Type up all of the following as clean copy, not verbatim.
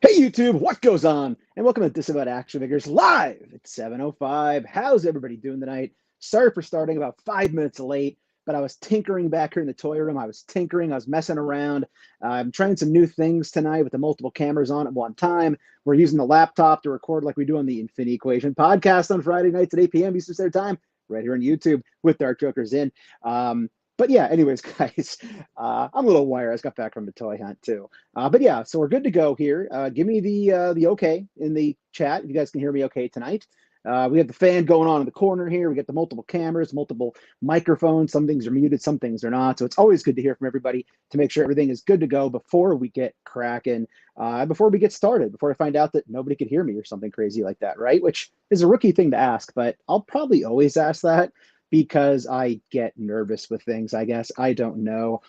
Hey YouTube, what goes on? And welcome to This About Action Figures live at 7:05. How's everybody doing tonight? Sorry for starting about 5 minutes late, but I was tinkering back here in the toy room. I was tinkering, I was messing around. I'm trying some new things tonight with the multiple cameras on at one time. We're using the laptop to record like we do on the Infinity Equation podcast on Friday nights at 8 p.m. Eastern Standard Time, right here on YouTube with Dark Jokers in. But yeah, anyways, guys, I'm a little wired. I just got back from the toy hunt too. But yeah, so we're good to go here. Give me the okay in the chat if you guys can hear me okay tonight. We have the fan going on in the corner here. We got the multiple cameras, multiple microphones. Some things are muted, some things are not. So it's always good to hear from everybody to make sure everything is good to go before we get cracking, before we get started, before I find out that nobody could hear me or something crazy like that, right? Which is a rookie thing to ask, but I'll probably always ask that because I get nervous with things, I guess. I don't know.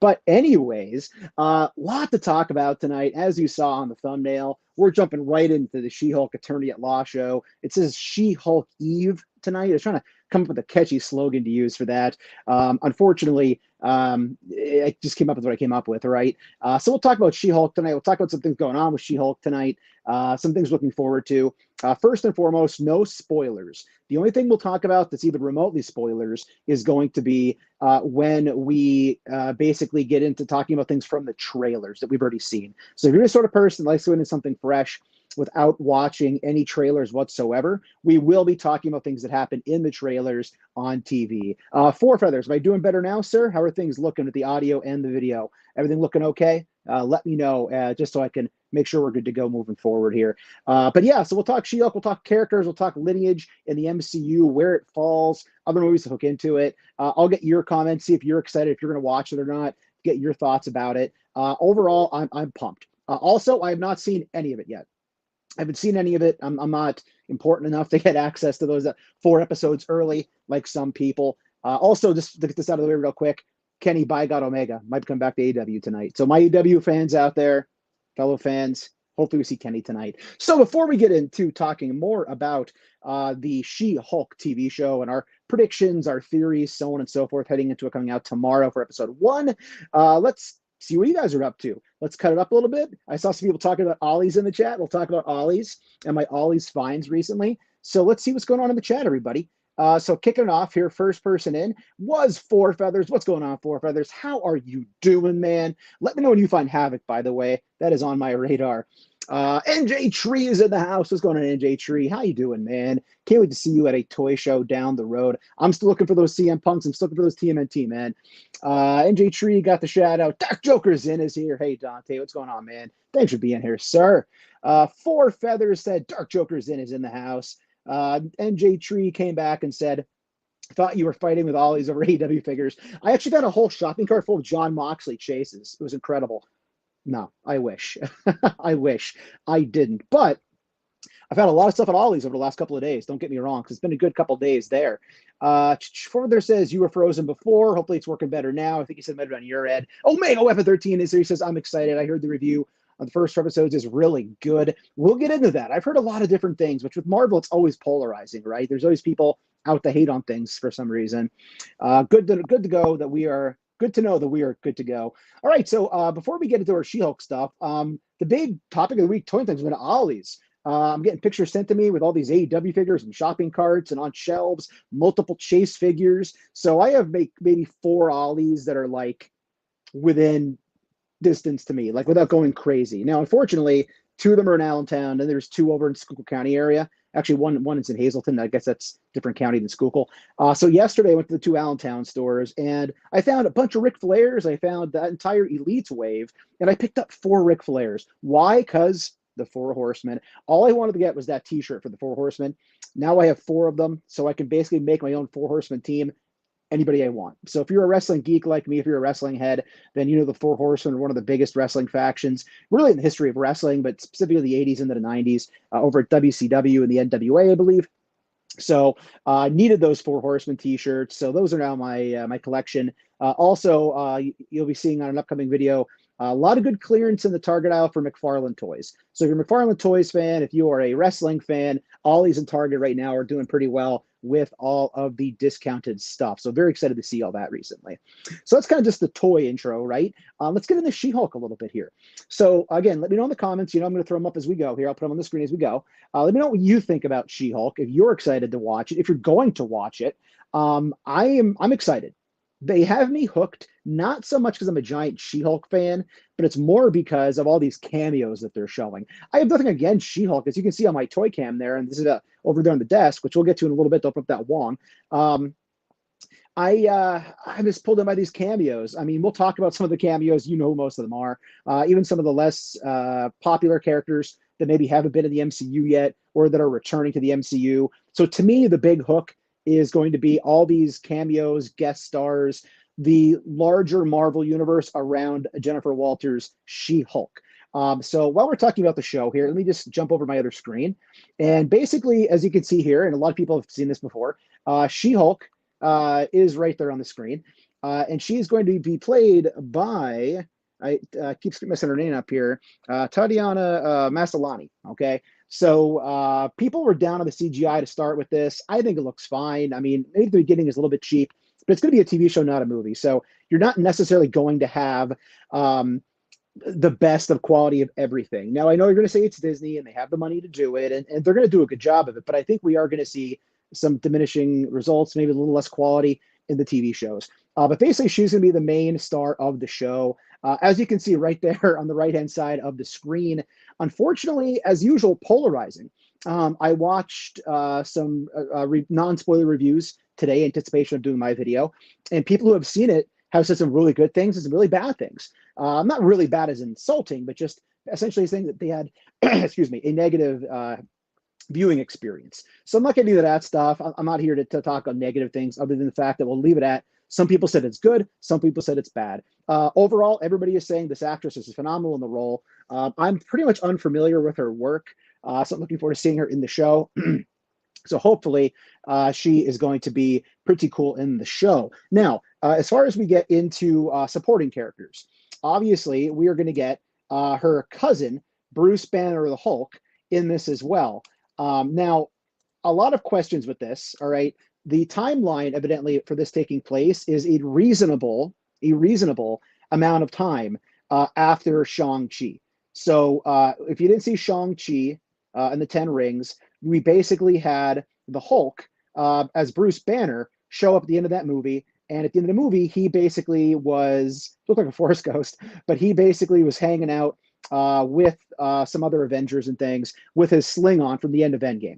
But anyways, lot to talk about tonight. As you saw on the thumbnail, we're jumping right into the She-Hulk Attorney at Law show. It says She-Hulk Eve tonight. I was trying to come up with a catchy slogan to use for that. Unfortunately, I just came up with what I came up with, right? So we'll talk about She-Hulk tonight. We'll talk about some things going on with She-Hulk tonight, some things looking forward to. First and foremost, no spoilers. The only thing we'll talk about that's even remotely spoilers is going to be when we basically get into talking about things from the trailers that we've already seen. So if you're the sort of person that likes to go into something fresh without watching any trailers whatsoever, we will be talking about things that happen in the trailers on TV. Four Feathers, am I doing better now, sir? How are things looking with the audio and the video? Everything looking okay? Let me know just so I can make sure we're good to go moving forward here. But yeah, so we'll talk She-Hulk, we'll talk characters, we'll talk lineage in the MCU, where it falls, other movies to hook into it. I'll get your comments, see if you're excited, if you're going to watch it or not, get your thoughts about it. Overall, I'm pumped. Also, I have not seen any of it yet. I haven't seen any of it. I'm not important enough to get access to those 4 episodes early, like some people. Also, just to get this out of the way real quick, Kenny by God Omega might come back to AEW tonight. So my AEW fans out there, fellow fans, hopefully we see Kenny tonight. So before we get into talking more about the She-Hulk TV show and our predictions, our theories, so on and so forth, heading into it coming out tomorrow for episode 1, let's see what you guys are up to. Let's cut it up a little bit. I saw some people talking about Ollies in the chat. We'll talk about Ollies and my Ollies finds recently. So let's see what's going on in the chat, everybody. So kicking it off here, first person in was Four Feathers. What's going on, Four Feathers? How are you doing, man? Let me know when you find Havoc, by the way. That is on my radar. NJ Tree is in the house. What's going on, NJ Tree? How you doing, man? Can't wait to see you at a toy show down the road. I'm still looking for those CM Punks. I'm still looking for those TMNT, man. NJ Tree got the shout out. Dark Joker's in is here. Hey, Dante, what's going on, man? Thanks for being here, sir. Four Feathers said Dark Joker's in is in the house. NJ Tree came back and said, thought you were fighting with Ollies over AEW figures. I actually got a whole shopping cart full of John Moxley chases. It was incredible. No, I wish. I wish I didn't. But I've had a lot of stuff at Ollie's over the last couple of days. Don't get me wrong, because it's been a good couple of days there. Further says, you were frozen before. Hopefully it's working better now. I think he said maybe on your end. Omega Weapon 13 is there. He says, I'm excited. I heard the review on the first episodes is really good. We'll get into that. I've heard a lot of different things, which with Marvel, it's always polarizing, right? There's always people out to hate on things for some reason. Good to go that we are good to know that we are good to go. All right, so before we get into our She-Hulk stuff, the big topic of the week, toy things, been Ollie's. I'm getting pictures sent to me with all these AEW figures and shopping carts and on shelves, multiple Chase figures. So I have maybe 4 Ollie's that are like within distance to me, like without going crazy. Now, unfortunately, 2 of them are in Allentown, and there's 2 over in Schuylkill County area. Actually, one is in Hazleton. I guess that's different county than Schuylkill. So yesterday I went to the 2 Allentown stores, and I found a bunch of Ric Flairs. I found that entire Elites wave, and I picked up 4 Ric Flairs. Why? Because the 4 Horsemen. All I wanted to get was that T-shirt for the 4 Horsemen. Now I have 4 of them, so I can basically make my own 4 Horsemen team. Anybody I want. So if you're a wrestling geek like me, if you're a wrestling head, then you know the 4 Horsemen are one of the biggest wrestling factions, really in the history of wrestling, but specifically the 80s into the 90s, over at WCW and the NWA, I believe. So I needed those 4 Horsemen T-shirts. So those are now my collection. Also, you'll be seeing on an upcoming video a lot of good clearance in the Target aisle for McFarlane toys. So if you're a McFarlane Toys fan, if you are a wrestling fan, Ollie's and Target right now are doing pretty well with all of the discounted stuff. So very excited to see all that recently. So that's kind of just the toy intro, right? Let's get into She-Hulk a little bit here. So again, let me know in the comments. I'm going to throw them up as we go here. I'll put them on the screen as we go. Let me know what you think about She-Hulk. If you're excited to watch it, if you're going to watch it, I'm excited. They have me hooked, not so much because I'm a giant She-Hulk fan, but it's more because of all these cameos that they're showing. I have nothing against She-Hulk, as you can see on my toy cam there, and this is over there on the desk, which we'll get to in a little bit. Don't put that Wong. I'm just pulled in by these cameos. I mean, we'll talk about some of the cameos. You know who most of them are. Even some of the less popular characters that maybe haven't been in the MCU yet or that are returning to the MCU. So to me, the big hook is going to be all these cameos, guest stars, the larger Marvel universe around Jennifer Walters' She-Hulk. So while we're talking about the show here, let me just jump over my other screen. And basically, as you can see here, and a lot of people have seen this before, She-Hulk is right there on the screen. And she's going to be played by, I keep messing her name up here, Tatiana Maslany, okay? So people were down on the CGI to start with this. I think it looks fine. I mean, maybe the beginning is a little bit cheap, but it's going to be a TV show, not a movie. So you're not necessarily going to have the best of quality of everything. Now, I know you're going to say it's Disney and they have the money to do it, and they're going to do a good job of it, but I think we are going to see some diminishing results, maybe a little less quality in the TV shows. But basically, she's going to be the main star of the show. As you can see right there on the right-hand side of the screen, unfortunately, as usual, polarizing. I watched some non-spoiler reviews today in anticipation of doing my video, and people who have seen it have said some really good things and some really bad things. Not really bad as insulting, but just essentially saying that they had, excuse me, a negative viewing experience. So I'm not getting into that stuff. I'm not here to talk on negative things other than the fact that we'll leave it at some people said it's good, some people said it's bad. Overall, everybody is saying this actress is phenomenal in the role. I'm pretty much unfamiliar with her work, so I'm looking forward to seeing her in the show. So hopefully she is going to be pretty cool in the show. Now, as far as we get into supporting characters, obviously we are going to get her cousin, Bruce Banner the Hulk, in this as well. Now, a lot of questions with this, all right? The timeline, evidently, for this taking place is a reasonable amount of time after Shang-Chi. So if you didn't see Shang-Chi and the Ten Rings, we basically had the Hulk as Bruce Banner show up at the end of that movie. And at the end of the movie, he basically looked like a Force ghost, but he basically was hanging out with some other Avengers and things with his sling on from the end of Endgame.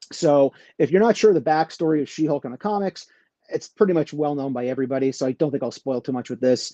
So if you're not sure the backstory of She-Hulk in the comics, it's pretty much well known by everybody. So I don't think I'll spoil too much with this.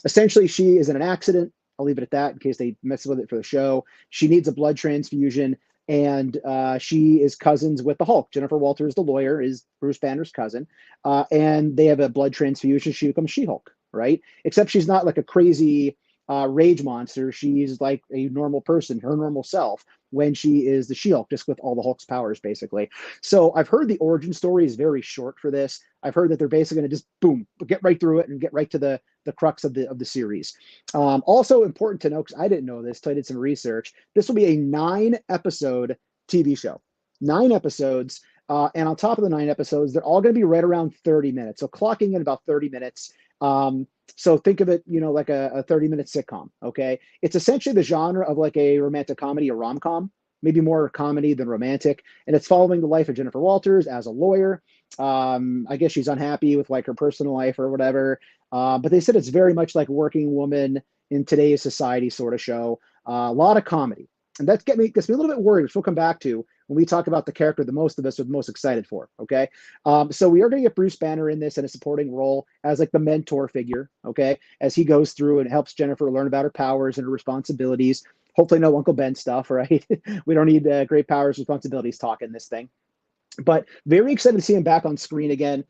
Essentially, she is in an accident. I'll leave it at that in case they mess with it for the show. She needs a blood transfusion, and she is cousins with the Hulk. Jennifer Walters, the lawyer, is Bruce Banner's cousin, and they have a blood transfusion. She becomes She-Hulk, right? Except she's not like a crazy rage monster. She's like a normal person, her normal self, when she is the She-Hulk, just with all the Hulk's powers, basically. So I've heard the origin story is very short for this. I've heard that they're basically going to just boom, get right through it and get right to the crux of the series. Also important to know, because I didn't know this till I did some research, this will be a 9-episode TV show. 9 episodes. And on top of the 9 episodes, they're all going to be right around 30 minutes. So clocking in about 30 minutes. So think of it, like a 30-minute sitcom, okay? It's essentially the genre of like a romantic comedy, a rom-com, maybe more comedy than romantic. And it's following the life of Jennifer Walters as a lawyer. I guess she's unhappy with like her personal life or whatever. But they said it's very much like Working Woman in today's society sort of show. A lot of comedy. And that gets me a little bit worried, which we'll come back to when we talk about the character that most of us are most excited for, okay? So we are going to get Bruce Banner in this in a supporting role as like the mentor figure, okay? As he goes through and helps Jennifer learn about her powers and her responsibilities. Hopefully no Uncle Ben stuff, right? We don't need great powers, responsibilities talk in this thing. But very excited to see him back on screen again,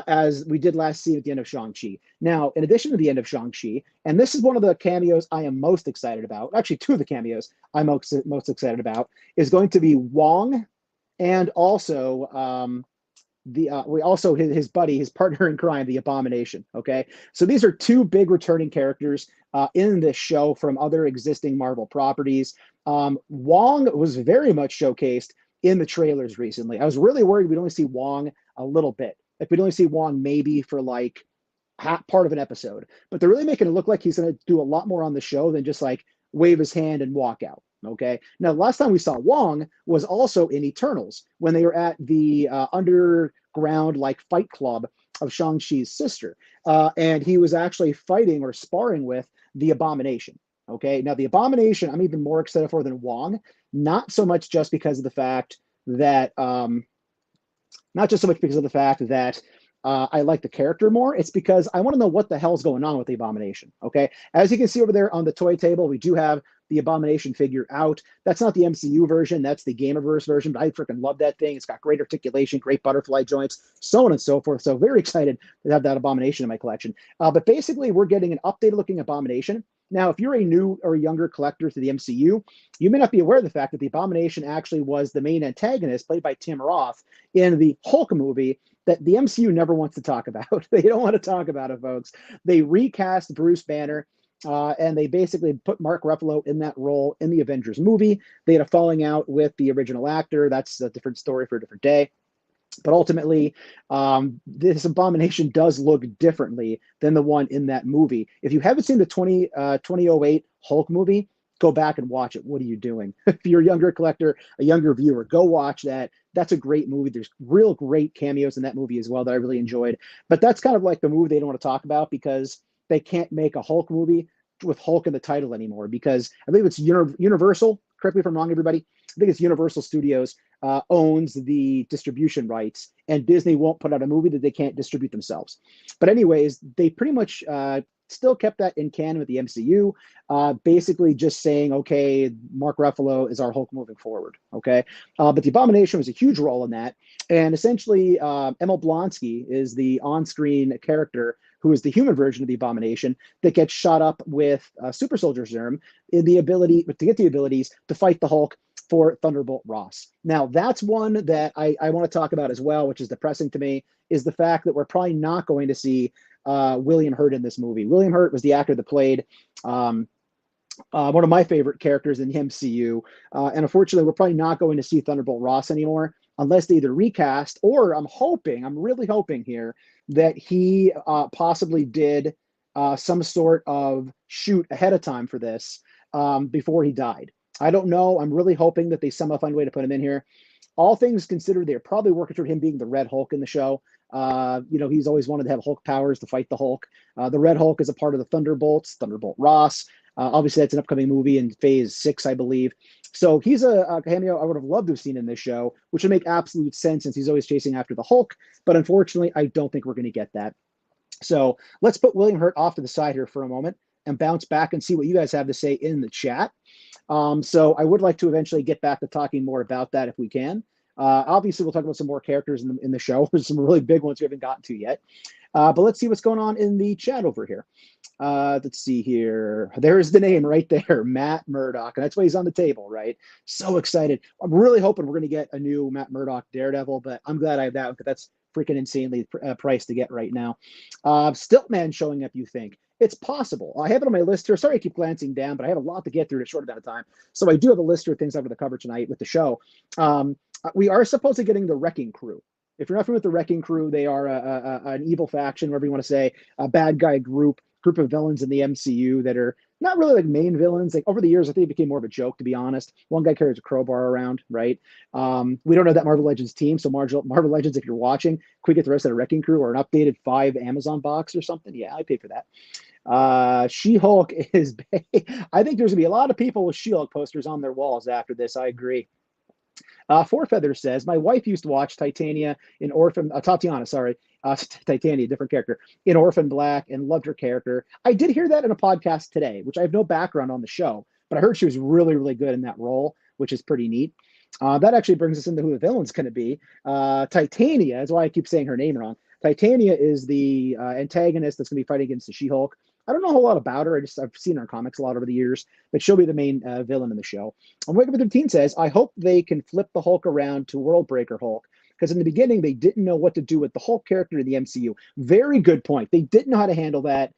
as we did last see at the end of Shang-Chi. Now, in addition to the end of Shang-Chi, and this is one of the cameos I am most excited about, actually 2 of the cameos I'm most excited about, is going to be Wong and also his buddy, his partner in crime, the Abomination, okay? So these are 2 big returning characters in this show from other existing Marvel properties. Wong was very much showcased in the trailers recently. I was really worried we'd only see Wong a little bit. Like we'd only see Wong maybe for like part of an episode, but they're really making it look like he's going to do a lot more on the show than just like wave his hand and walk out. Okay. Now, last time we saw Wong was also in Eternals when they were at the underground like fight club of Shang-Chi's sister. And he was actually fighting or sparring with the Abomination. Okay. Now, the Abomination, I'm even more excited for than Wong, not so much just because of the fact that, not just so much because of the fact that I like the character more. It's because I want to know what the hell's going on with the Abomination. Okay. As you can see over there on the toy table, we do have the Abomination figure out. That's not the MCU version. That's the Gameverse version, but I freaking love that thing. It's got great articulation, great butterfly joints, so on and so forth. So very excited to have that Abomination in my collection. But basically, we're getting an updated looking Abomination. Now, if you're a new or younger collector to the MCU, you may not be aware of the fact that the Abomination actually was the main antagonist, played by Tim Roth, in the Hulk movie that the MCU never wants to talk about. They don't want to talk about it, folks. They recast Bruce Banner, and they basically put Mark Ruffalo in that role in the Avengers movie. They had a falling out with the original actor. That's a different story for a different day. But ultimately, this Abomination does look differently than the one in that movie. If you haven't seen the 2008 Hulk movie, go back and watch it. What are you doing? If you're a younger collector, a younger viewer, go watch that. That's a great movie. There's real great cameos in that movie as well that I really enjoyed. But that's kind of like the movie they don't want to talk about because they can't make a Hulk movie with Hulk in the title anymore because I believe it's Universal. Correct me if I'm wrong, everybody. I think it's Universal Studios owns the distribution rights, and Disney won't put out a movie that they can't distribute themselves. But anyways, they pretty much still kept that in canon with the MCU, basically just saying, okay, Mark Ruffalo is our Hulk moving forward, okay? But the Abomination was a huge role in that, and essentially Emil Blonsky is the on-screen character who is the human version of the Abomination that gets shot up with super soldier serum in the ability to get the abilities to fight the Hulk for Thunderbolt Ross. Now, that's one that I want to talk about as well, which is depressing to me, is the fact that we're probably not going to see William Hurt in this movie. William Hurt was the actor that played one of my favorite characters in the MCU. And unfortunately, we're probably not going to see Thunderbolt Ross anymore unless they either recast or I'm really hoping here that he possibly did some sort of shoot ahead of time for this before he died. I don't know. I'm really hoping that they somehow find a way to put him in here. All things considered, they're probably working toward him being the Red Hulk in the show. He's always wanted to have Hulk powers to fight the Hulk. The Red Hulk is a part of the Thunderbolts, Thunderbolt Ross. Obviously, that's an upcoming movie in Phase 6, I believe. So he's a cameo I would have loved to have seen in this show, which would make absolute sense since he's always chasing after the Hulk. But unfortunately, I don't think we're going to get that. So let's put William Hurt off to the side here for a moment and bounce back and see what you guys have to say in the chat. So I would like to eventually get back to talking more about that if we can. Obviously, we'll talk about some more characters in the show. There's some really big ones we haven't gotten to yet. But let's see what's going on in the chat over here. Let's see here. There's the name right there, Matt Murdock. And that's why he's on the table, right? So excited. I'm really hoping we're going to get a new Matt Murdock Daredevil, but I'm glad I have that because that's freaking insanely priced to get right now. Stiltman showing up, you think? It's possible. I have it on my list here. Sorry I keep glancing down, but I have a lot to get through in a short amount of time. So I do have a list of things I'm going to cover tonight with the show. We are supposedly getting the Wrecking Crew. If you're not familiar with the Wrecking Crew, they are an evil faction, whatever you want to say, a bad guy group of villains in the MCU that are not really like main villains. Like over the years, I think it became more of a joke, to be honest. One guy carries a crowbar around, right? We don't know that Marvel Legends team. So Marvel Legends, if you're watching, could we get the rest of the Wrecking Crew or an updated 5 Amazon box or something? Yeah, I pay for that. She-Hulk is I think there's gonna be a lot of people with She-Hulk posters on their walls after this. I agree. Four Feathers says, my wife used to watch Titania, Titania, different character, in Orphan Black and loved her character. I did hear that in a podcast today, which I have no background on the show, but I heard she was really, really good in that role, which is pretty neat. That actually brings us into who the villain's going to be. Titania, that's why I keep saying her name wrong. Titania is the antagonist that's going to be fighting against the She-Hulk. I don't know a whole lot about her. I've seen her in comics a lot over the years, but she'll be the main villain in the show. And Wake Up at 13 says, I hope they can flip the Hulk around to World Breaker Hulk, because in the beginning, they didn't know what to do with the Hulk character in the MCU. Very good point. They didn't know how to handle that.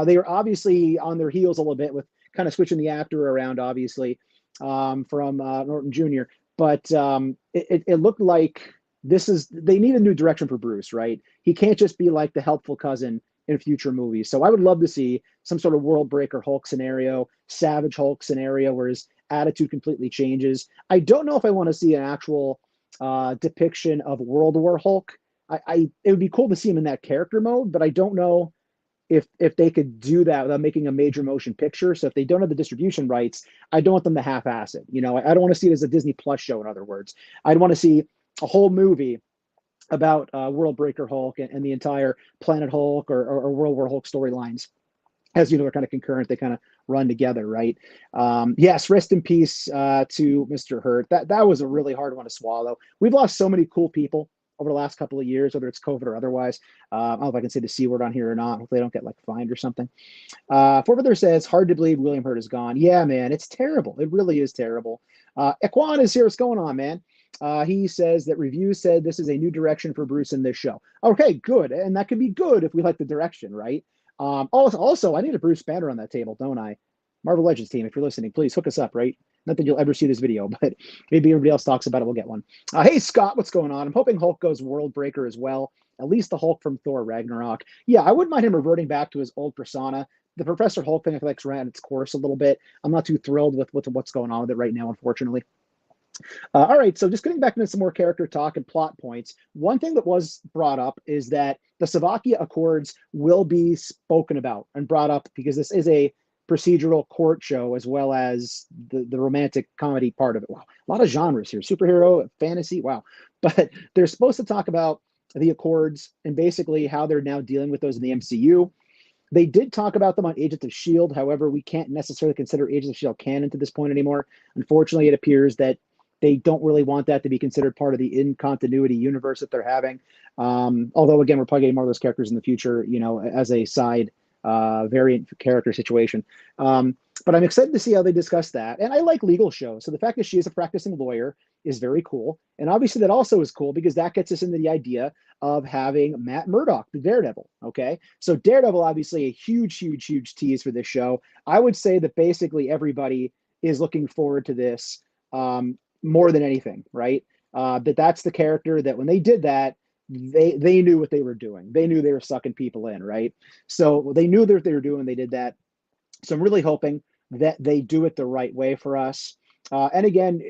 They were obviously on their heels a little bit with kind of switching the actor around, obviously, from Norton Jr. but it looked like they need a new direction for Bruce, right? He can't just be like the helpful cousin in future movies. So I would love to see some sort of world breaker Hulk scenario, Savage Hulk scenario where his attitude completely changes. I don't know if I want to see an actual depiction of World War Hulk. It would be cool to see him in that character mode, but I don't know if they could do that without making a major motion picture. So if they don't have the distribution rights, I don't want them to half-ass it. I don't want to see it as a Disney Plus show, in other words. I'd want to see a whole movie about World Breaker Hulk and the entire Planet Hulk or World War Hulk storylines. As you know, they're kind of concurrent. They kind of run together, right? Yes, rest in peace to Mr. Hurt. That was a really hard one to swallow. We've lost so many cool people over the last couple of years, whether it's COVID or otherwise. I don't know if I can say the C word on here or not. Hopefully I don't get fined or something. Forfeither says, hard to believe William Hurt is gone. Yeah, man, it's terrible. It really is terrible. Equan is here. What's going on, man? He says that reviews said this is a new direction for Bruce in this show. Okay, good. And that could be good if we like the direction, right? Also, I need a Bruce banner on that table, don't I? Marvel Legends team, if you're listening, please hook us up, right? Not that you'll ever see this video, but maybe everybody else talks about it. We'll get one. Hey, Scott, what's going on? I'm hoping Hulk goes World Breaker as well. At least the Hulk from Thor Ragnarok. Yeah, I wouldn't mind him reverting back to his old persona. The Professor Hulk thing, I feel like, ran its course a little bit. I'm not too thrilled with what's going on with it right now, unfortunately. All right, so just getting back into some more character talk and plot points. One thing that was brought up is that the Slovakia Accords will be spoken about and brought up because this is a procedural court show as well as the romantic comedy part of it. Wow, a lot of genres here: superhero, fantasy. Wow, but they're supposed to talk about the Accords and basically how they're now dealing with those in the MCU. They did talk about them on Agents of S.H.I.E.L.D. However, we can't necessarily consider Agents of S.H.I.E.L.D. canon to this point anymore. Unfortunately, it appears that they don't really want that to be considered part of the in-continuity universe that they're having. Although, again, we're probably getting more of those characters in the future, as a side variant character situation. But I'm excited to see how they discuss that. And I like legal shows. So the fact that she is a practicing lawyer is very cool. And obviously that also is cool because that gets us into the idea of having Matt Murdock, the Daredevil. Okay. So Daredevil, obviously a huge, huge, huge tease for this show. I would say that basically everybody is looking forward to this more than anything, right? That's the character that when they did that, they knew what they were doing. They knew they were sucking people in, right? So they knew that they were doing, they did that. So I'm really hoping that they do it the right way for us. And again,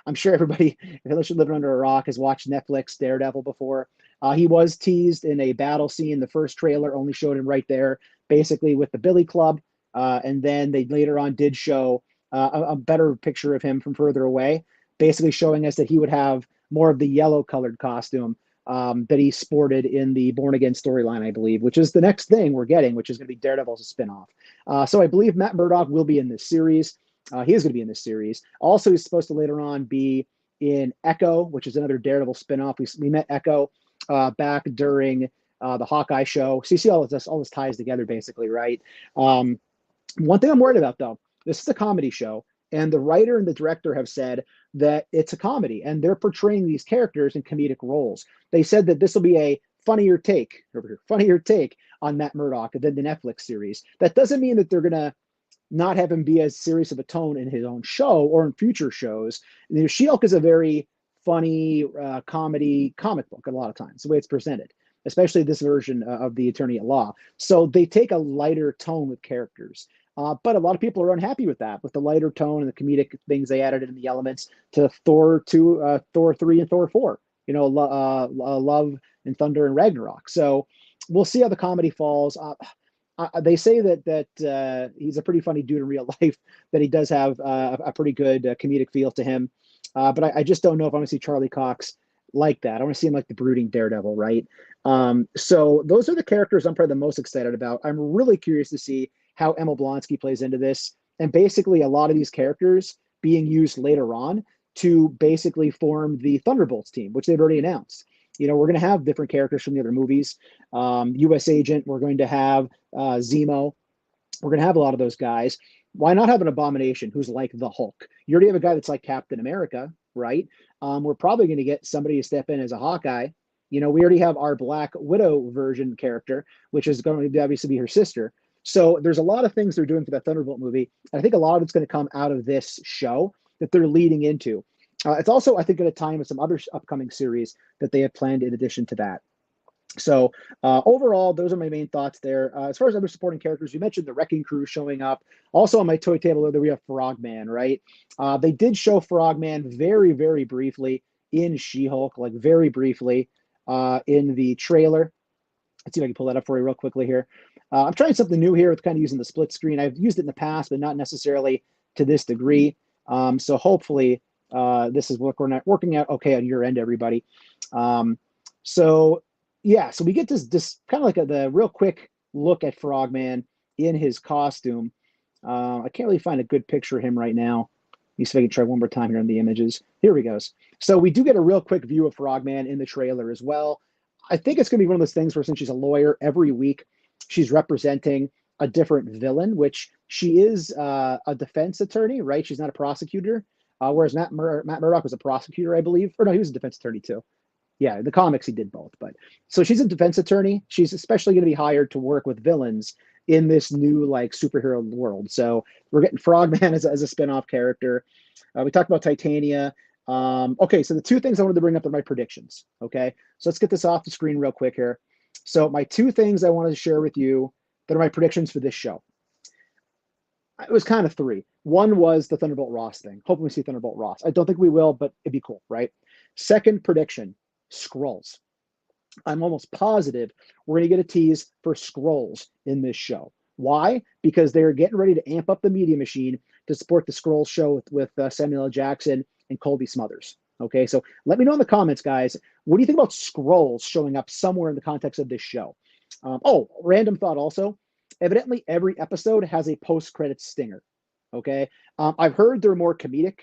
I'm sure everybody, unless you're living under a rock, has watched Netflix Daredevil before. He was teased in a battle scene. The first trailer only showed him right there, basically with the Billy Club. And then they later on did show a better picture of him from further away, basically showing us that he would have more of the yellow colored costume that he sported in the Born Again storyline, I believe, which is the next thing we're getting, which is going to be Daredevil's a spinoff. So I believe Matt Murdock will be in this series. He is going to be in this series. Also, he's supposed to later on be in Echo, which is another Daredevil spinoff. We met Echo back during the Hawkeye show. So you see all this ties together, basically, right? One thing I'm worried about, though, this is a comedy show, and the writer and the director have said that it's a comedy, and they're portraying these characters in comedic roles. They said that this will be a funnier take on Matt Murdock than the Netflix series. That doesn't mean that they're going to not have him be as serious of a tone in his own show or in future shows. She-Hulk is a very funny comedy comic book a lot of times, the way it's presented, especially this version of the Attorney at Law. So they take a lighter tone with characters. But a lot of people are unhappy with that, with the lighter tone and the comedic things they added in the elements to Thor 2, Thor 3, and Thor 4. Love and Thunder and Ragnarok. So we'll see how the comedy falls. They say that he's a pretty funny dude in real life, that he does have a pretty good comedic feel to him. But I just don't know if I want to see Charlie Cox like that. I want to see him like the brooding Daredevil, right? So those are the characters I'm probably the most excited about. I'm really curious to see how Emil Blonsky plays into this, and basically a lot of these characters being used later on to basically form the Thunderbolts team, which they've already announced. We're going to have different characters from the other movies. U.S. Agent, we're going to have Zemo. We're going to have a lot of those guys. Why not have an Abomination who's like the Hulk? You already have a guy that's like Captain America, right? We're probably going to get somebody to step in as a Hawkeye. We already have our Black Widow version character, which is going to obviously be her sister. So there's a lot of things they're doing for that Thunderbolt movie. And I think a lot of it's going to come out of this show that they're leading into. It's also, I think, at a time with some other upcoming series that they have planned in addition to that. So overall, those are my main thoughts there. As far as other supporting characters, you mentioned the Wrecking Crew showing up. Also on my toy table there, we have Frogman, right? They did show Frogman very, very briefly in She-Hulk, like very briefly in the trailer. Let's see if I can pull that up for you real quickly here. I'm trying something new here with kind of using the split screen. I've used it in the past, but not necessarily to this degree. So hopefully this is working out okay on your end, everybody. So yeah, so we get this kind of like the real quick look at Frogman in his costume. I can't really find a good picture of him right now. Let me see if I can try one more time here on the images. Here we go. So we do get a real quick view of Frogman in the trailer as well. I think it's going to be one of those things where since she's a lawyer, every week she's representing a different villain, which she is a defense attorney, right? She's not a prosecutor, whereas Matt Murdock was a prosecutor, I believe. Or no, he was a defense attorney too. Yeah, in the comics he did both. But so she's a defense attorney. She's especially going to be hired to work with villains in this new like superhero world. So we're getting Frogman as a spinoff character. We talked about Titania. Okay, so the two things I wanted to bring up are my predictions. Okay, so let's get this off the screen real quick here. So my two things I wanted to share with you that are my predictions for this show. It was kind of three. One was the Thunderbolt Ross thing. Hoping we see Thunderbolt Ross. I don't think we will, but it'd be cool, right? Second prediction, Skrulls. I'm almost positive we're going to get a tease for Skrulls in this show. Why? Because they're getting ready to amp up the media machine to support the Skrulls show with Samuel L. Jackson and Colby Smuthers. Okay, so let me know in the comments, guys. What do you think about Skrulls showing up somewhere in the context of this show? Random thought also. Evidently, every episode has a post-credits stinger. Okay, I've heard they're more comedic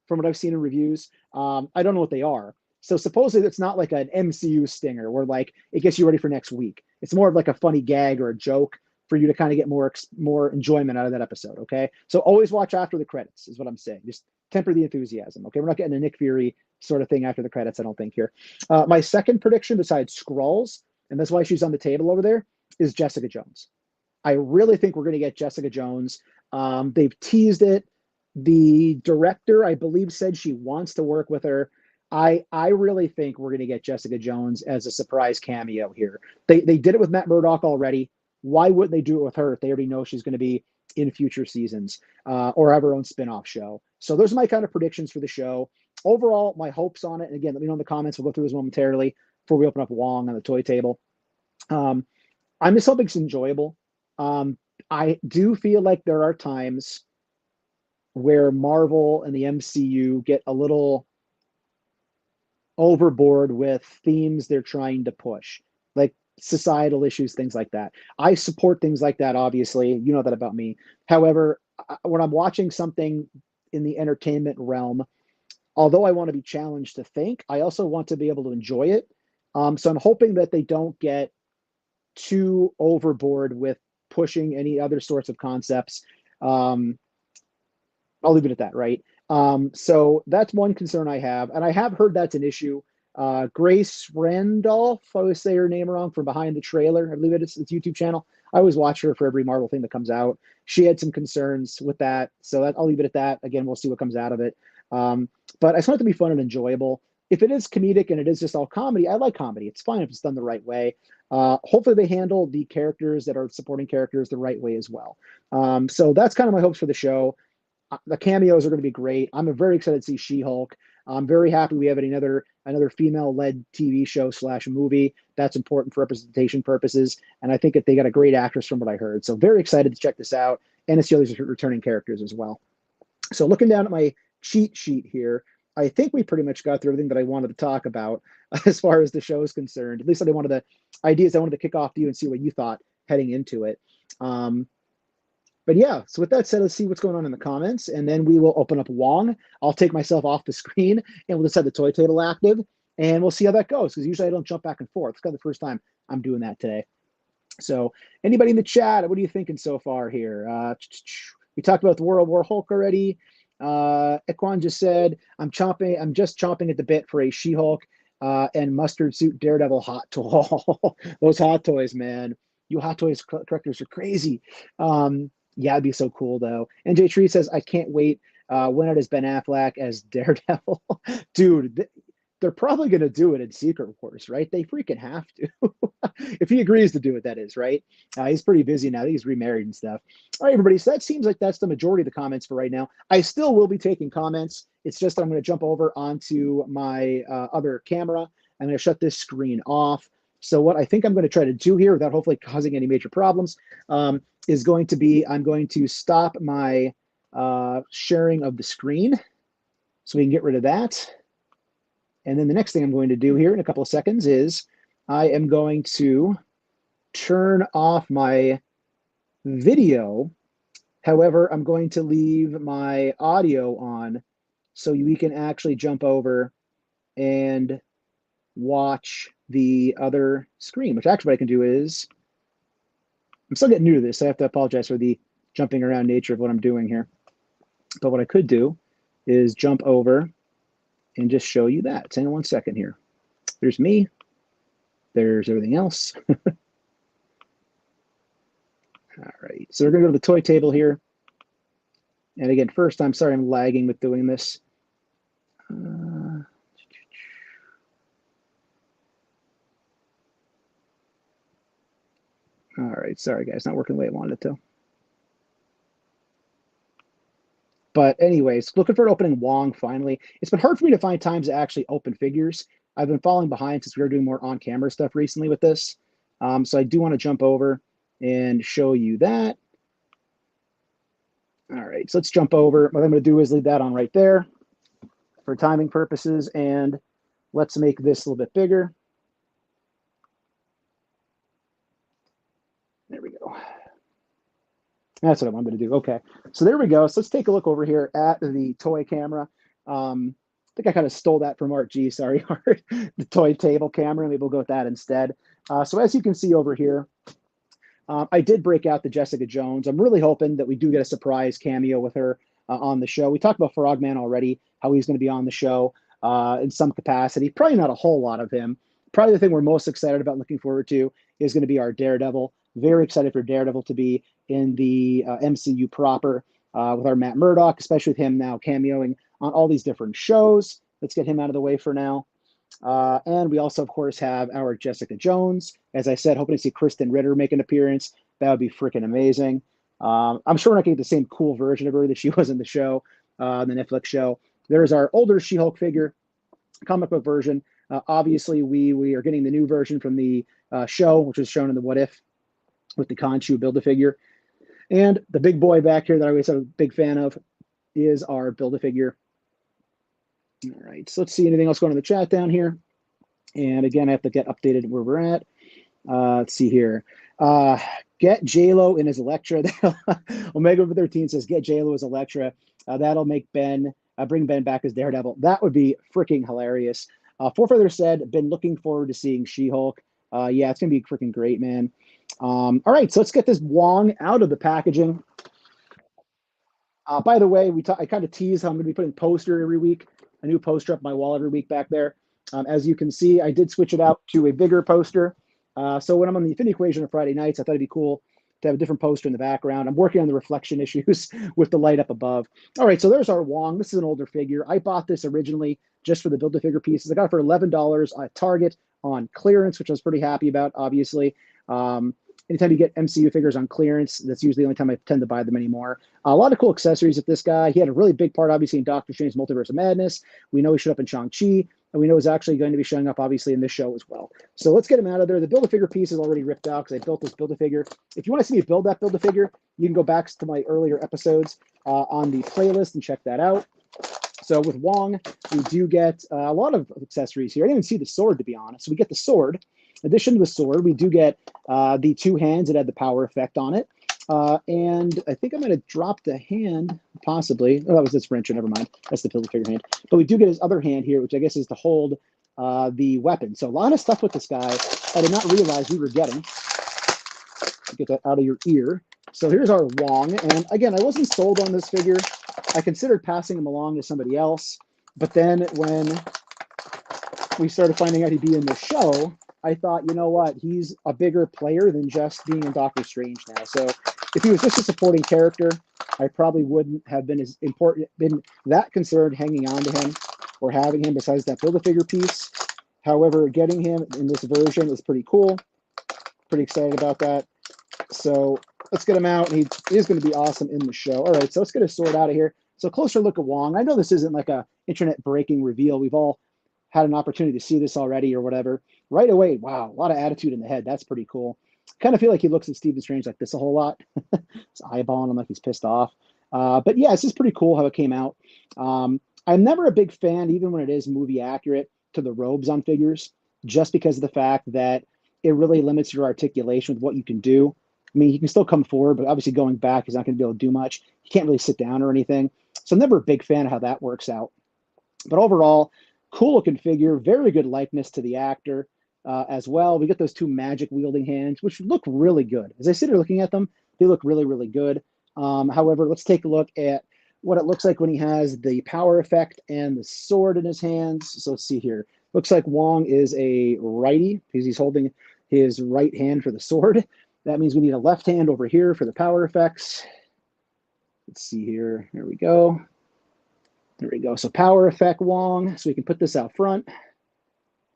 from what I've seen in reviews. I don't know what they are. So supposedly it's not like an MCU stinger where like it gets you ready for next week. It's more of like a funny gag or a joke for you to kind of get more enjoyment out of that episode. Okay, so always watch after the credits is what I'm saying. Just temper the enthusiasm. Okay, we're not getting a Nick Fury sort of thing after the credits, I don't think here. My second prediction, besides Skrulls, and that's why she's on the table over there, is Jessica Jones. I really think we're going to get Jessica Jones. They've teased it. The director, I believe, said she wants to work with her. I really think we're going to get Jessica Jones as a surprise cameo here. They did it with Matt Murdock already. Why wouldn't they do it with her if they already know she's going to be in future seasons or have her own spin-off show? So those are my kind of predictions for the show. Overall, my hopes on it, and again, let me know in the comments. We'll go through this momentarily before we open up Wong on the toy table. I'm just hoping it's enjoyable. I do feel like there are times where Marvel and the MCU get a little overboard with themes they're trying to push, like societal issues, things like that. I support things like that, obviously. You know that about me. However, when I'm watching something in the entertainment realm, although I want to be challenged to think, I also want to be able to enjoy it. So I'm hoping that they don't get too overboard with pushing any other sorts of concepts. I'll leave it at that, right? So that's one concern I have, and I have heard that's an issue. Grace Randolph, I always say her name wrong, from behind the trailer. I believe it's YouTube channel. I always watch her for every Marvel thing that comes out. She had some concerns with that, so I'll leave it at that. Again, we'll see what comes out of it. But I just want it to be fun and enjoyable. If it is comedic and it is just all comedy, I like comedy. It's fine if it's done the right way. Hopefully they handle the characters that are supporting characters the right way as well. So that's kind of my hopes for the show. The cameos are going to be great. I'm very excited to see She-Hulk. I'm very happy we have another female-led TV show / movie. That's important for representation purposes, and I think that they got a great actress from what I heard. So very excited to check this out, and to see all these returning characters as well. So looking down at my cheat sheet here, I think we pretty much got through everything that I wanted to talk about as far as the show is concerned. At least I wanted the ideas I wanted to kick off to you and see what you thought heading into it. But yeah, so with that said, let's see what's going on in the comments, and then we will open up Wong. I'll take myself off the screen, and we'll just have the toy table active, and we'll see how that goes, because usually I don't jump back and forth. It's kind of the first time I'm doing that today. So anybody in the chat, what are you thinking so far here? We talked about the World War Hulk already. Ekwan just said, I'm just chomping at the bit for a She-Hulk and mustard suit Daredevil hot toy. Those hot toys, man. You hot toys collectors are crazy. Yeah, it'd be so cool though. And Jay Tree says, I can't wait went out as Ben Affleck as Daredevil. Dude, they're probably going to do it in Secret Wars, right? They freaking have to. If he agrees to do it, that is, right? He's pretty busy now. He's remarried and stuff. All right, everybody. So that seems like that's the majority of the comments for right now. I still will be taking comments. It's just that I'm going to jump over onto my other camera. I'm going to shut this screen off. So what I think I'm going to try to do here, without hopefully causing any major problems, is going to be I'm going to stop my sharing of the screen so we can get rid of that. And then the next thing I'm going to do here in a couple of seconds is I am going to turn off my video. However, I'm going to leave my audio on so we can actually jump over and watch the other screen, which actually what I can do is, I'm still getting new to this, so I have to apologize for the jumping around nature of what I'm doing here. But what I could do is jump over and just show you that. Hang on 1 second here. There's me. There's everything else. All right, so we're going to go to the toy table here. And again, first, I'm sorry I'm lagging with doing this. All right, sorry guys, not working the way I wanted it to. But anyways, looking for an opening Wong finally. It's been hard for me to find times to actually open figures. I've been falling behind since we were doing more on-camera stuff recently with this. So I do want to jump over and show you that. All right, so let's jump over. What I'm going to do is leave that on right there for timing purposes, and let's make this a little bit bigger. There we go. That's what I wanted to do. Okay, so there we go. So let's take a look over here at the toy camera. I think I kind of stole that from Art G. Sorry, Art. The toy table camera. Maybe we'll go with that instead. So as you can see over here, I did break out the Jessica Jones. I'm really hoping that we do get a surprise cameo with her on the show. We talked about Frogman already, how he's going to be on the show in some capacity. Probably not a whole lot of him. Probably the thing we're most excited about, looking forward to, is going to be our Daredevil. Very excited for Daredevil to be in the MCU proper with our Matt Murdock, especially with him now cameoing on all these different shows. Let's get him out of the way for now. And we also, of course, have our Jessica Jones. As I said, hoping to see Kristen Ritter make an appearance. That would be freaking amazing. I'm sure we're not going to get the same cool version of her that she was in the show, the Netflix show. There's our older She-Hulk figure, comic book version. Obviously, we are getting the new version from the show, which was shown in the What If with the Khonshu Build-A-Figure. And the big boy back here that I always am a big fan of is our Build-A-Figure. All right, so let's see anything else going on in the chat down here. And again, I have to get updated where we're at. Let's see here. Get J-Lo in as Elektra. Omega 13 says, get J-Lo as Elektra. That'll make Ben, bring Ben back as Daredevil. That would be freaking hilarious. Four Feather said, been looking forward to seeing She-Hulk. Yeah, it's going to be freaking great, man. All right, so let's get this Wong out of the packaging. By the way, I kind of tease how I'm going to be putting poster every week, a new poster up my wall every week back there. As you can see, I did switch it out to a bigger poster. So when I'm on the Infinity Equation on Friday nights, I thought it'd be cool to have a different poster in the background. I'm working on the reflection issues with the light up above. All right, so there's our Wong. This is an older figure. I bought this originally just for the Build-A-Figure pieces. I got it for $11 at Target on clearance, which I was pretty happy about, obviously. Anytime you get MCU figures on clearance, that's usually the only time I tend to buy them anymore. A lot of cool accessories with this guy. He had a really big part, obviously, in Doctor Strange Multiverse of Madness. We know he showed up in Shang-Chi, and we know he's actually going to be showing up, obviously, in this show as well. So let's get him out of there. The Build-A-Figure piece is already ripped out because I built this Build-A-Figure. If you want to see me build that Build-A-Figure, you can go back to my earlier episodes on the playlist and check that out. So with Wong, we do get a lot of accessories here. I didn't even see the sword, to be honest. So we get the sword. In addition to the sword, we do get the two hands that had the power effect on it. And I think I'm going to drop the hand, possibly. Oh, that was this wrencher. Never mind. That's the Build-A-Figure hand. But we do get his other hand here, which I guess is to hold the weapon. So a lot of stuff with this guy I did not realize we were getting. Get that out of your ear. So here's our Wong. And again, I wasn't sold on this figure. I considered passing him along to somebody else. But then when we started finding out he'd be in the show, I thought, you know what, he's a bigger player than just being in Doctor Strange now. So If he was just a supporting character, I probably wouldn't have been been that concerned hanging on to him or having him besides that Build-A-Figure piece. However, getting him in this version is pretty cool. Pretty excited about that. So let's get him out. He is going to be awesome in the show. All right, so let's get a sword out of here. So closer look at Wong. I know this isn't like a internet breaking reveal. We've all had an opportunity to see this already or whatever. Right away, wow, a lot of attitude in the head. That's pretty cool. Kind of feel like he looks at Stephen Strange like this a whole lot. He's eyeballing him like he's pissed off. But yeah, it's just pretty cool how it came out. I'm never a big fan, even when it is movie accurate, to the robes on figures, just because of the fact that it really limits your articulation with what you can do. I mean, he can still come forward, but obviously going back, he's not going to be able to do much. He can't really sit down or anything. So I'm never a big fan of how that works out. But overall, cool looking figure, very good likeness to the actor as well. We get those two magic wielding hands, which look really good. As I sit here looking at them, they look really, really good. However, let's take a look at what it looks like when he has the power effect and the sword in his hands. So let's see here. Looks like Wong is a righty because he's holding his right hand for the sword. That means we need a left hand over here for the power effects. Let's see here. There we go. There we go. So power effect Wong. So we can put this out front.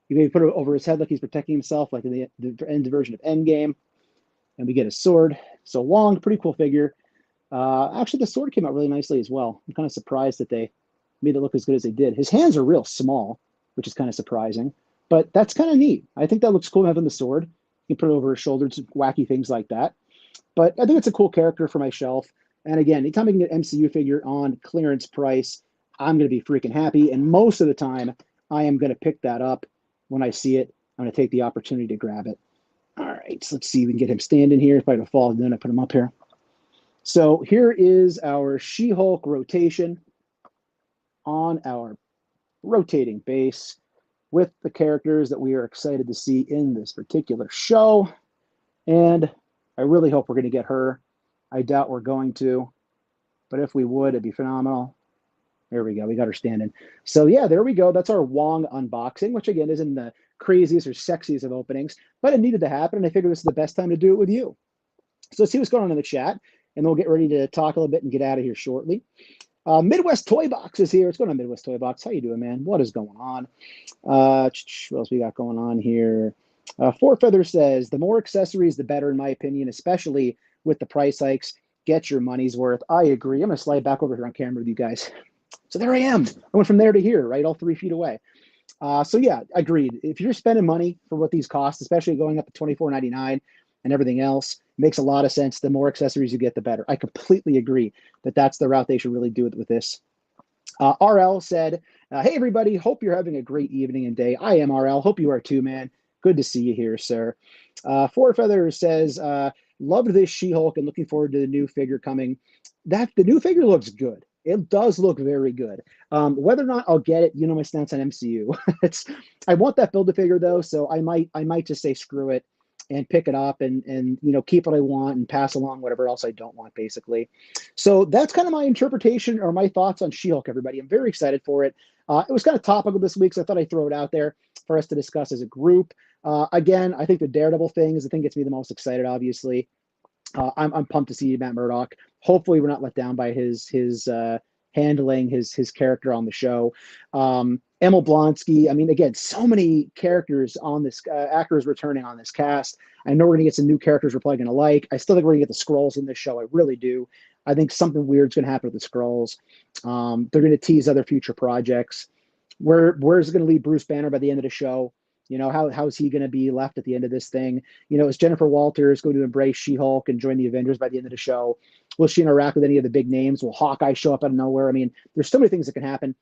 You maybe put it over his head like he's protecting himself, like in the end version of Endgame. And we get a sword. So Wong, pretty cool figure. Actually, the sword came out really nicely as well. I'm kind of surprised that they made it look as good as they did. His hands are real small, which is kind of surprising. But that's kind of neat. I think that looks cool having the sword. You can put it over his shoulder, wacky things like that. But I think it's a cool character for my shelf. And again, anytime I can get MCU figure on clearance price, I'm going to be freaking happy. And most of the time, I am going to pick that up when I see it. I'm going to take the opportunity to grab it. All right, so let's see if we can get him standing here. If I don't fall, then I put him up here. So here is our She-Hulk rotation on our rotating base with the characters that we are excited to see in this particular show. And I really hope we're going to get her. I doubt we're going to, but if we would, it'd be phenomenal. There we go. We got her standing. So yeah, there we go. That's our Wong unboxing, which again isn't the craziest or sexiest of openings, but it needed to happen. And I figured this is the best time to do it with you. So let's see what's going on in the chat, and we'll get ready to talk a little bit and get out of here shortly. Midwest Toy Box is here. What's going on, Midwest Toy Box? How you doing, man? What is going on? What else we got going on here? Four Feather says, the more accessories, the better, in my opinion, especially with the price hikes. Get your money's worth. I agree. I'm going to slide back over here on camera with you guys. So there I am. I went from there to here, right? All 3 feet away. So yeah, agreed. If you're spending money for what these cost, especially going up to $24.99 and everything else, it makes a lot of sense. The more accessories you get, the better. I completely agree that that's the route they should really do it with this. RL said, hey, everybody. Hope you're having a great evening and day. I am RL. Hope you are too, man. Good to see you here, sir. Four Feathers says, loved this She-Hulk and looking forward to the new figure coming. The new figure looks good. It does look very good. Whether or not I'll get it, you know my stance on MCU. I want that Build-A-Figure though, so I might just say screw it and pick it up and keep what I want and pass along whatever else I don't want, basically. So that's kind of my interpretation or my thoughts on She-Hulk, everybody. I'm very excited for it. It was kind of topical this week, so I thought I'd throw it out there for us to discuss as a group. Again, I think the Daredevil thing is the thing that gets me the most excited, obviously. I'm pumped to see Matt Murdock. Hopefully we're not let down by his handling his character on the show. Emil Blonsky. I mean, again, so many characters on this actors returning on this cast. I know we're gonna get some new characters we're probably gonna like. I still think we're gonna get the Skrulls in this show. I really do. I think something weird's gonna happen with the Skrulls. They're gonna tease other future projects. Where's it gonna leave Bruce Banner by the end of the show? How's he going to be left at the end of this thing? Is Jennifer Walters going to embrace She-Hulk and join the Avengers by the end of the show? Will she interact with any of the big names? Will Hawkeye show up out of nowhere? I mean, there's so many things that can happen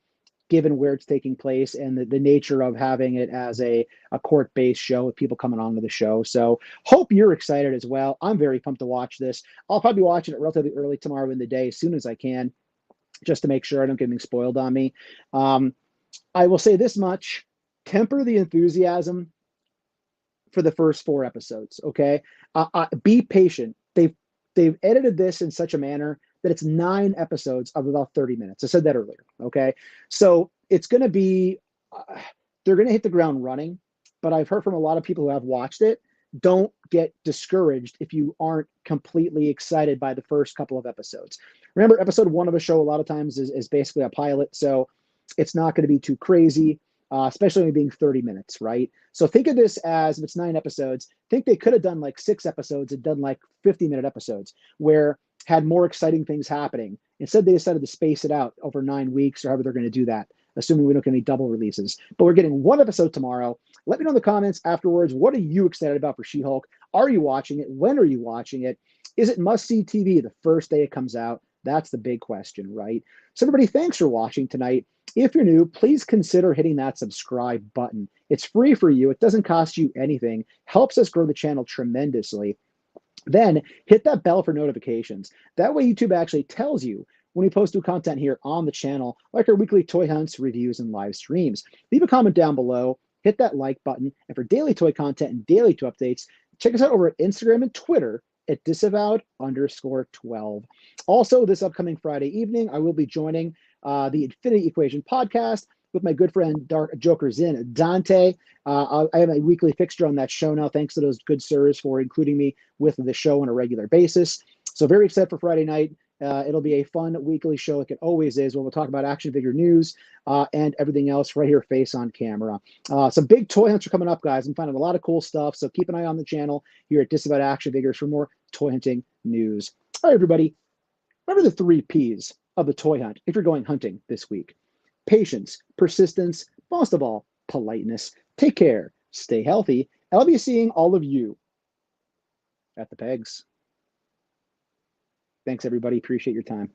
given where it's taking place and the nature of having it as a court-based show with people coming on to the show. So hope you're excited as well. I'm very pumped to watch this. I'll probably be watching it relatively early tomorrow in the day as soon as I can, just to make sure I don't get anything spoiled on me. I will say this much. Temper the enthusiasm for the first 4 episodes, okay? Be patient. They've edited this in such a manner that it's 9 episodes of about 30 minutes. I said that earlier, okay? So it's going to be, they're going to hit the ground running, but I've heard from a lot of people who have watched it don't get discouraged if you aren't completely excited by the first couple of episodes. Remember, episode one of a show a lot of times is basically a pilot, so it's not going to be too crazy, especially being 30 minutes, right? So think of this as, if it's 9 episodes, think they could have done like 6 episodes and done like 50-minute episodes where had more exciting things happening. Instead, they decided to space it out over 9 weeks or however they're going to do that, assuming we don't get any double releases. But we're getting 1 episode tomorrow. Let me know in the comments afterwards, what are you excited about for She-Hulk? Are you watching it? When are you watching it? Is it must-see TV the first day it comes out? That's the big question, right? So everybody, thanks for watching tonight. If you're new, please consider hitting that subscribe button. It's free for you. It doesn't cost you anything. Helps us grow the channel tremendously. Then hit that bell for notifications. That way YouTube actually tells you when we post new content here on the channel, like our weekly toy hunts, reviews, and live streams. Leave a comment down below. Hit that like button. And for daily toy content and daily toy updates, check us out over at Instagram and Twitter at disavowed_12. Also, this upcoming Friday evening, I will be joining the Infinity Equation podcast with my good friend Dark Joker's in Dante. I have a weekly fixture on that show now. Thanks to those good sirs for including me with the show on a regular basis. So very excited for Friday night. It'll be a fun weekly show like it always is, where we'll talk about action figure news and everything else right here, face on camera. Some big toy hunts are coming up, guys. I'm finding a lot of cool stuff. So keep an eye on the channel here at Disavowed Action Figures for more toy hunting news. All right, everybody. Remember the 3 Ps of the toy hunt if you're going hunting this week: patience, persistence, most of all, politeness. Take care, stay healthy, and I'll be seeing all of you at the pegs. Thanks, everybody. Appreciate your time.